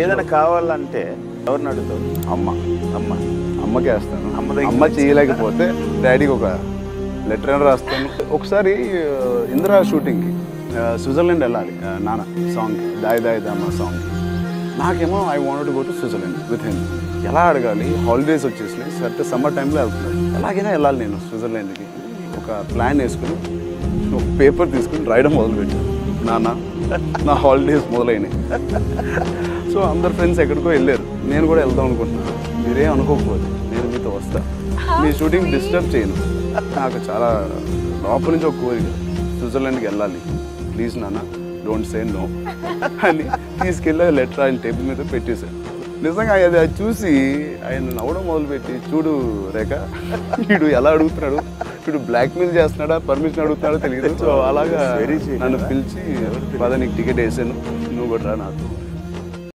ఏదైనా కావాలంటే ఎవరిని అడుగుతావు? అమ్మకి వేస్తాను. అమ్మ చేయలేకపోతే డాడీకి ఒక లెటర్ రాస్తాను. ఒకసారి ఇందిరా షూటింగ్కి స్విట్జర్లాండ్ వెళ్ళాలి. నాన్న సాంగ్ దాయ్ దాయ్ దామా సాంగ్. నాకేమో I wanted to go to Switzerland with him. ఎలా అడగాలి? హాలిడేస్ వచ్చేసినాయి, సరే సమ్మర్ టైంలో వెళ్తున్నాను. ఎలాగైనా వెళ్ళాలి నేను స్విట్జర్లాండ్కి. ఒక ప్లాన్ వేసుకుని ఒక పేపర్ తీసుకుని రాయడం మొదలుపెట్టాను. నాన్న నా హాలిడేస్ మొదలైనాయి. సో అందరు ఫ్రెండ్స్ ఎక్కడికో వెళ్ళారు, నేను కూడా వెళ్దాం అనుకుంటున్నాను. మీరేం అనుకోకపోతే నేను మీతో వస్తా, మీ షూటింగ్ డిస్టర్బ్ చేయను. నాకు చాలా లోపల నుంచి ఒక కోరిక, స్విట్జర్లాండ్కి వెళ్ళాలి, ప్లీజ్ నాన్న డోంట్ సే నో అని తీసుకెళ్ళి లెటర్ ఆయన టేబుల్ మీద పెట్టేశాను. నిజంగా అది చూసి ఆయన నవ్వడం మొదలుపెట్టి, చూడు రేఖ వీడు ఎలా అడుగుతున్నాడు, వీడు బ్లాక్మెయిల్ చేస్తున్నాడా పర్మిషన్ అడుగుతున్నాడో తెలియదు. సో అలాగా నన్ను పిలిచి పద నీకు టికెట్ వేసాను, నువ్వు కూడా రా నాతో.